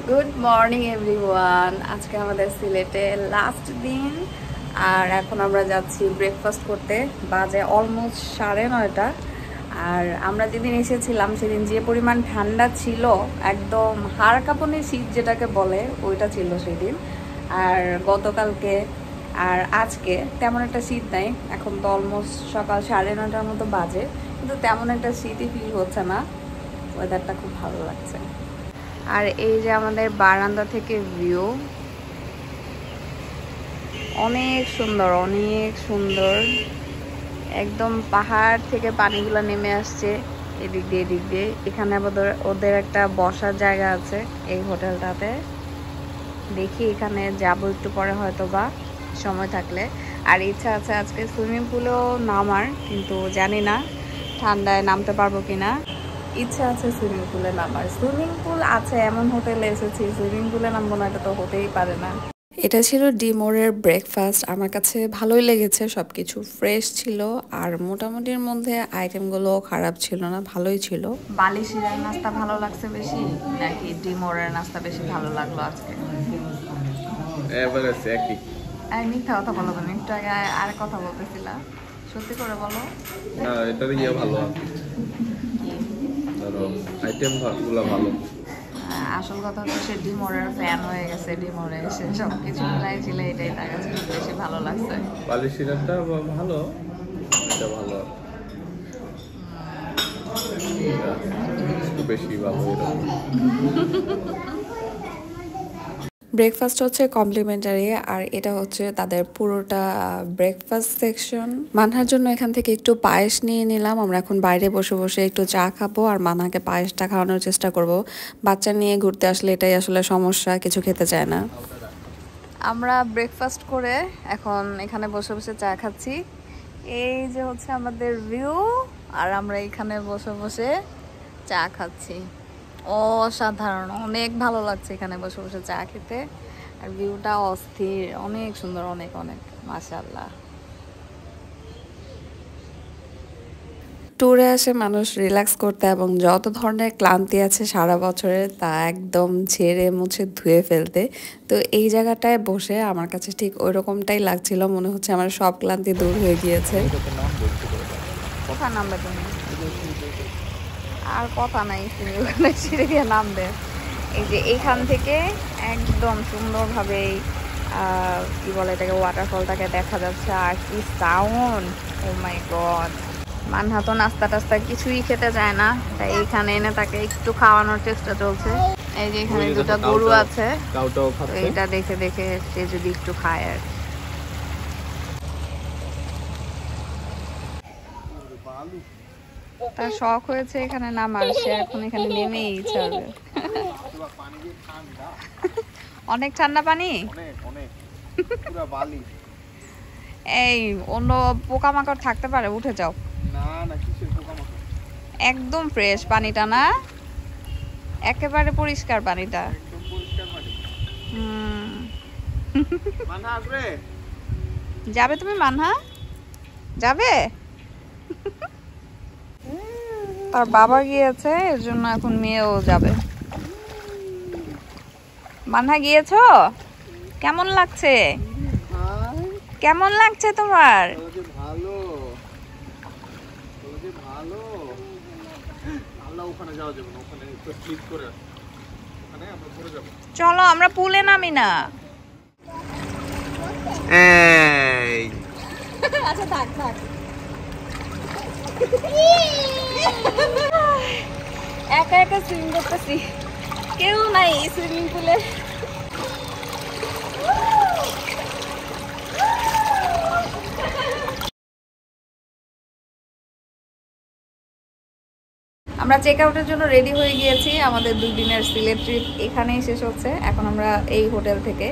Good morning everyone. আজকে আমাদের সিলেটে লাস্ট দিন, আর এখন আমরা যাচ্ছি ব্রেকফাস্ট করতে। বাজে অলমোস্ট 9:30। আর আমরা যেদিন এসেছিলাম সেদিন যে পরিমাণ ঠান্ডা ছিল, একদম হাড় কাঁপানো শীত যেটাকে বলে, ওইটা ছিল সেদিন। আর গতকালকে আর আজকে তেমন একটা শীত নাই। এখন তো অলমোস্ট সকাল 9:30টার মতো বাজে, কিন্তু তেমন একটা শীতই ফিল হচ্ছে না। ওয়েদারটা খুব ভালো লাগছে। আর এই যে আমাদের বারান্দা থেকে ভিউ, অনেক সুন্দর, অনেক সুন্দর। একদম পাহাড় থেকে পানিগুলো নেমে আসছে এদিক দিয়ে এদিক দিয়ে। এখানে ওদের একটা বসার জায়গা আছে এই হোটেলটাতে। দেখি এখানে যাবো একটু পরে, হয়তো বা সময় থাকলে। আর ইচ্ছা আছে আজকে সুইমিং পুলেও নামার, কিন্তু জানি না ঠান্ডায় নামতে পারবো কিনা। ইচ্ছা আছে সুইমিং পুলে নামার। সুইমিং পুল আছে এমন হোটেলে এসেছি, সুইমিং পুলে নামবো না, এটা তো হতেই পারে না। এটা ছিল ডিমোরের ব্রেকফাস্ট। আমার কাছে ভালোই লেগেছে, সব কিছু ফ্রেশ ছিল আর মোটামুটির মধ্যে আইটেমগুলো খারাপ ছিল না, ভালোই ছিল। বালিশিরার নাস্তা ভালো লাগছে বেশি নাকি ডিমোরের নাস্তা বেশি ভালো লাগলো আজকে? এভারেজ একই। মিথ্যা কথা বলো, তুমি একটু আগে আর কথা বলতেছিলা, সত্যি করে বলো। না, এটার ইয়ে ভালো আছে, ধরো আইটেম গুলো ভালো। আসল কথা হচ্ছে সে ডিমোরের ফ্যান হয়ে গেছে, ডিমোরে এসে সব কিছু মিলাই ছিল, এটাই তার কাছে বেশি ভালো লাগছে। বালিশিরাটা ভালো, এটা ভালো, একটু বেশি ভালো এরকম। ব্রেকফাস্ট হচ্ছে কমপ্লিমেন্টারি, আর এটা হচ্ছে তাদের পুরোটা ব্রেকফাস্ট সেকশন। মানহার জন্য এখান থেকে একটু পায়েস নিয়ে নিলাম। আমরা এখন বাইরে বসে বসে একটু চা খাবো আর মানহাকে পায়েসটা খাওয়ানোর চেষ্টা করব। বাচ্চা নিয়ে ঘুরতে আসলে এটাই আসলে সমস্যা, কিছু খেতে চায় না। আমরা ব্রেকফাস্ট করে এখন এখানে বসে বসে চা খাচ্ছি। এই যে হচ্ছে আমাদের ভিউ, আর আমরা এখানে বসে বসে চা খাচ্ছি। অসাধারণ, অনেক ভালো লাগছে এখানে বসে বসে চা খেতে। আর ভিউটা অস্থির, অনেক সুন্দর, অনেক অনেক মাশাআল্লাহ। ট্যুরে আসে মানুষ রিল্যাক্স করতে এবং যত ধরনের ক্লান্তি আছে সারা বছরে তা একদম ঝেড়ে মুছে ধুয়ে ফেলতে। তো এই জায়গাটায় বসে আমার কাছে ঠিক ওই রকমটাই লাগছিল, মনে হচ্ছে আমার সব ক্লান্তি দূর হয়ে গিয়েছে। কোথায় নামবে তুমি? আর কথা নাই, তুমি ওখানে ছিঁড়ে দিয়ে নামবে। এই যে এইখান থেকে একদম সুন্দরভাবে কি বলে এটাকে, ওয়াটারফলটাকে দেখা যাচ্ছে। আর কি সাউন্ড, ও মাই গড। মানহা তো নাস্তা টাস্তা কিছুই খেতে চায় না, তাই এইখানে এনে তাকে একটু খাওয়ানোর চেষ্টা চলছে। এই যে এখানে দুটো গরু আছে, এইটা দেখে দেখে সে যদি একটু খায় আর। তার শখ হয়েছে এখানে নামার, সে এখন এখানে নেমেই ছাড়বে। অনেক ঠান্ডা পানি, এই অন্য পোকামাকড় থাকতে পারে, উঠে যাও। একদম ফ্রেশ পানিটা না, একেবারে পরিষ্কার পানিটা। যাবে তুমি মানহা? যাবে? তার বাবা গিয়েছে, এর জন্য এখন মেয়েও যাবে। মানহা গিয়েছো? কেমন লাগছে? কেমন লাগছে তোমার? চলো আমরা পুলে নামি না। আচ্ছা থাক থাক। একা একা সুইমিং করতেছি, কেউ নাই সুইমিং পুলে। আমরা চেক আউটের জন্য রেডি হয়ে গিয়েছি। আমাদের 2 দিনের সিলেট ট্রিপ এখানেই শেষ হচ্ছে। এখন আমরা এই হোটেল থেকে,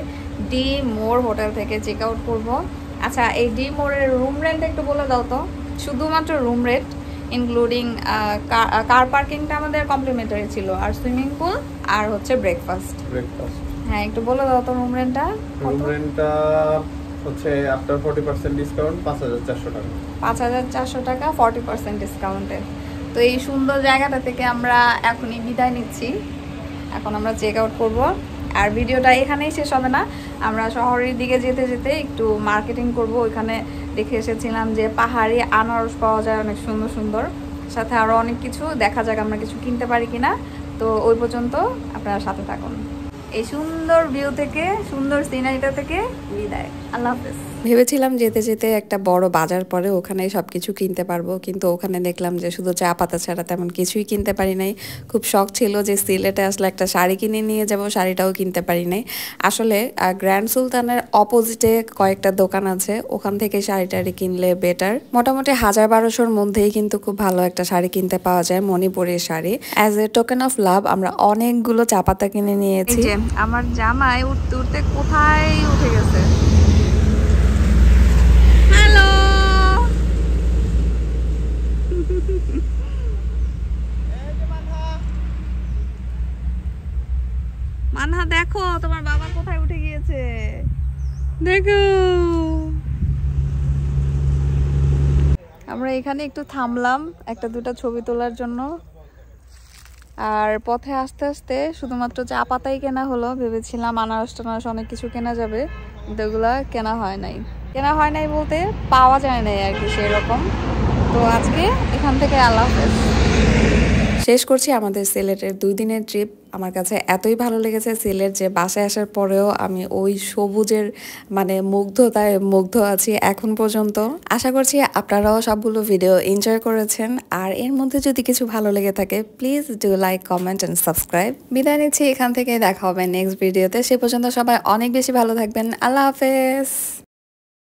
ডি মোর হোটেল থেকে চেক আউট করবো। আচ্ছা, এই ডি মোরের রুম রেন্ট একটু বলে দাও তো। শুধুমাত্র রুম রেন্ট ইনক্লুডিং কার পার্কিংটা আমাদের কমপ্লিমেন্টারি ছিল, আর সুইমিং পুল আর হচ্ছে ব্রেকফাস্ট। হ্যাঁ, একটু বলে দাও তো রুম রেন্টটা। রুম রেন্টটা হচ্ছে আফটার 40% ডিসকাউন্ট 5400 টাকা। 5400 টাকা 40% ডিসকাউন্টে। তো এই সুন্দর জায়গাটা থেকে আমরা এখনই বিদায় নিচ্ছি। এখন আমরা চেক আউট করবো। আর ভিডিওটা এখানেই শেষ হবে না, আমরা শহরের দিকে যেতে যেতে একটু মার্কেটিং করব। ওইখানে দেখে এসেছিলাম যে পাহাড়ি আনারস পাওয়া যায় অনেক সুন্দর সুন্দর, সাথে আরও অনেক কিছু দেখা যাক আমরা কিছু কিনতে পারি কিনা। তো ওই পর্যন্ত আপনারা সাথে থাকুন। এই সুন্দর ভিউ থেকে, সুন্দর সিনারিটা থেকে বিদায়, আল্লাহ হাফেজ। ভেবেছিলাম যেতে যেতে একটা বড় বাজার পরে ওখানে সবকিছু কিনতে পারবো, কিন্তু ওখানে দেখলাম যে শুধু চা পাতা ছাড়া তেমন কিছুই কিনতে পারি নাই। খুব শখ ছিল যে সিলেটে আসলে একটা শাড়ি কিনে নিয়ে যাব, শাড়িটাও কিনতে পারি নাই। আসলে গ্র্যান্ড সুলতানের অপোজিটে কয়েকটা দোকান আছে, ওখান থেকে শাড়ি টাড়ি কিনলে বেটার। মোটামুটি 1000-1200-র মধ্যেই কিন্তু খুব ভালো একটা শাড়ি কিনতে পাওয়া যায়, মণিপুরের sari. As a token of love আমরা অনেকগুলো চা পাতা কিনে নিয়েছি। আমার জামাই উঠতে উঠতে কোথায় উঠে গেছে। হ্যালো, মানহা দেখো তোমার বাবা কোথায় উঠে গিয়েছে, দেখো। আমরা এখানে একটু থামলাম একটা দুটা ছবি তোলার জন্য, আর পথে আস্তে আস্তে শুধুমাত্র চা পাতাই কেনা হলো। ভেবেছিলাম আনারস টানারস অনেক কিছু কেনা যাবে, কিন্তু এগুলা কেনা হয় নাই বলতে পাওয়া যায় নাই আর কি সেরকম। তো আজকে এখান থেকে আল্লাহ হাফেজ। শেষ করছি আমাদের সিলেটের 2 দিনের ট্রিপ। আমার কাছে এতই ভালো লেগেছে সিলেট যে বাসায় আসার পরেও আমি ওই সবুজের মানে মুগ্ধতায় মুগ্ধ আছি এখন পর্যন্ত। আশা করছি আপনারাও সবগুলো ভিডিও এনজয় করেছেন, আর এর মধ্যে যদি কিছু ভালো লেগে থাকে please do like, comment and subscribe. বিদায় নিচ্ছি এখান থেকে, দেখা হবে নেক্সট ভিডিওতে। সে পর্যন্ত সবাই অনেক বেশি ভালো থাকবেন। আল্লাহ হাফেজ।